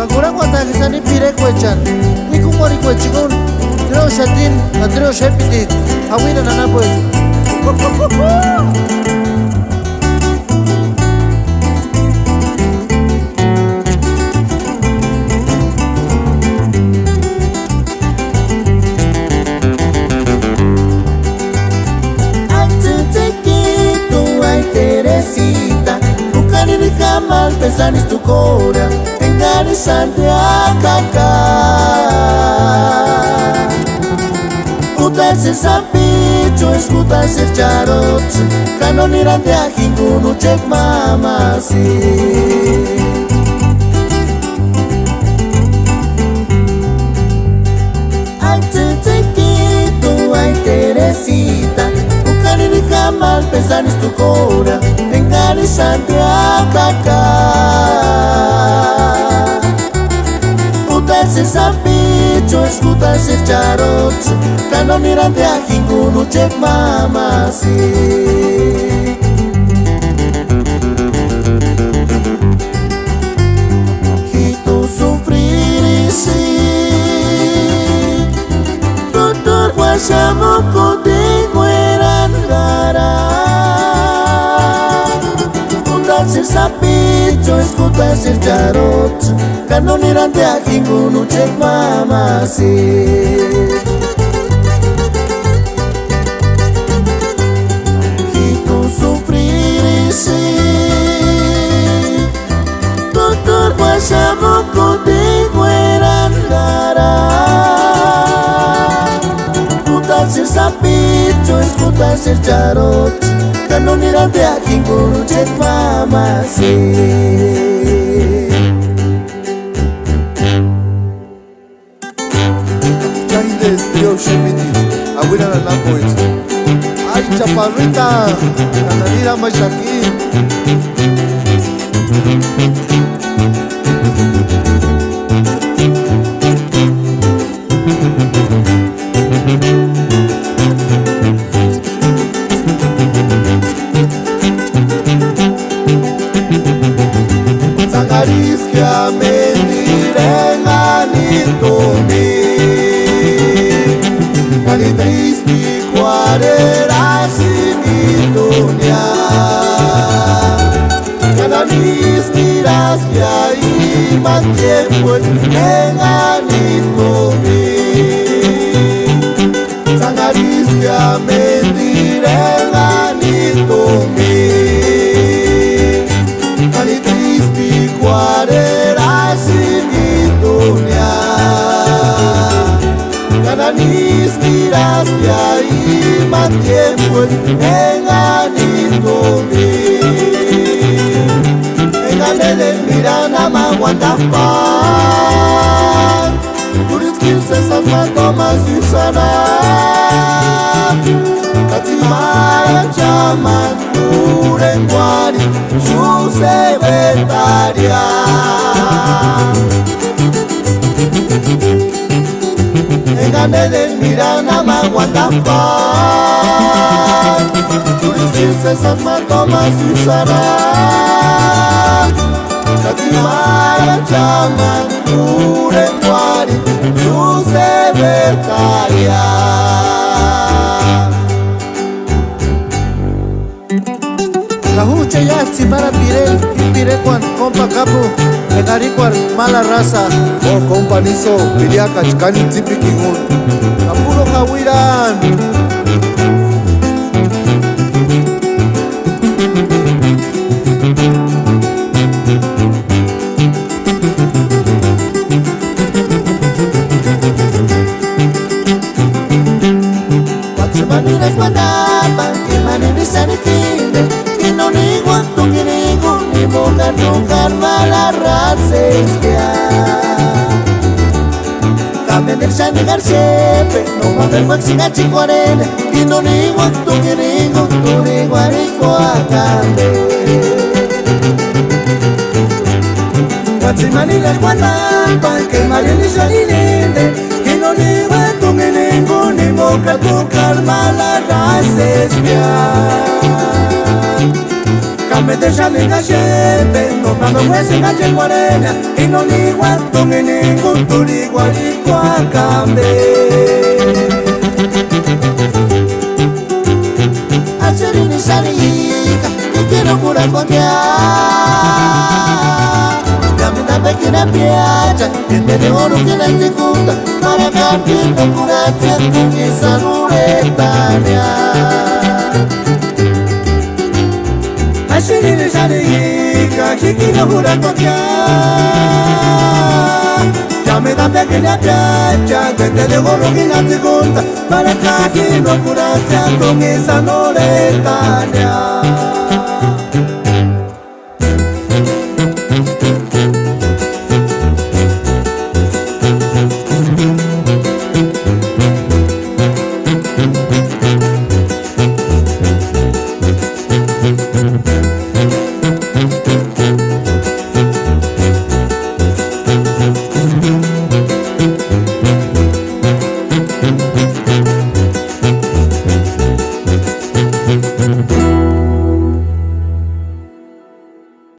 Kakurang watakisani pire kwechan. Ikumori kwechikun. Dreo shatin, dreo shepitit. Hawina nanapoy. Mal pensar en tu cora, engarizante a caca. Putas el sapicho, escutas el charot, canonirante a jinguno check mama si. Antes te quito, ay Teresita, bucanirija mal pensar en tu cora, engarizante a caca. Putas el sapicho, escutas el charot, canonirante a jinguno check mama si. Y tú sufrir si doctor guachamoco de mueran gara. El sapicho, escutas el charot, canonirante a jinguno check mama si. Y tú sufrir si doctor guachamoco de mueran gara. Putas el sapicho, escutas el charot, canonirante a jinguno check mama si. Chahindes trio shepitit. Hawina nanapoy. Ay chaparrita. Cananira maishaki. Sangariskia mendirenganito mi. Kali tristi cuarera sinitonia. Cananis miras que ahí más tiempo enganito mi. Sangariskia mendirenganito mi. Kali tristi cuarera sinitonia. Cananis miras que ahí más tiempo enganito mi. Engane del mirana maguandapan. Kuris kilses almatomas y sana. Katimaya chaman kurenguari su secretaria. Engane del mirana maguandapan. Kuris kilses almatomas y sana. Katimaya chaman kurenguari su secretaria. Kahucha ya para pirel y pirecuan compa capo. Egaricuar mala raza. O companizo, piriaca chicani tipiquingun. Apuro Hawiran. Manera guandapan, que manera sanitinde, que no ni guanto que ni gun, ni boca tocar mala raza Cambia del negar siempre, no va a haber guaxiga chicuarene, que no ni guanto que ni gun, tu ni guarico a cambe. Guachimanila guandapan, que manera sanitinde, que no ni guanto que ni gun, ni boca tocar mala raza kamedesha ningashepe nomama mwesi ngachekwarenya inonigwa tunginingutuligwa likwa kambe asirinisharika ikinukura kwakya kamidabekira pyacha endele olukira nzikuta marakambinukuracha tungisanuretanya asirinisharika ikinukura kwakya kamidabekira pyacha endele olukira nzikuta marakambinukuracha tungisanuretanya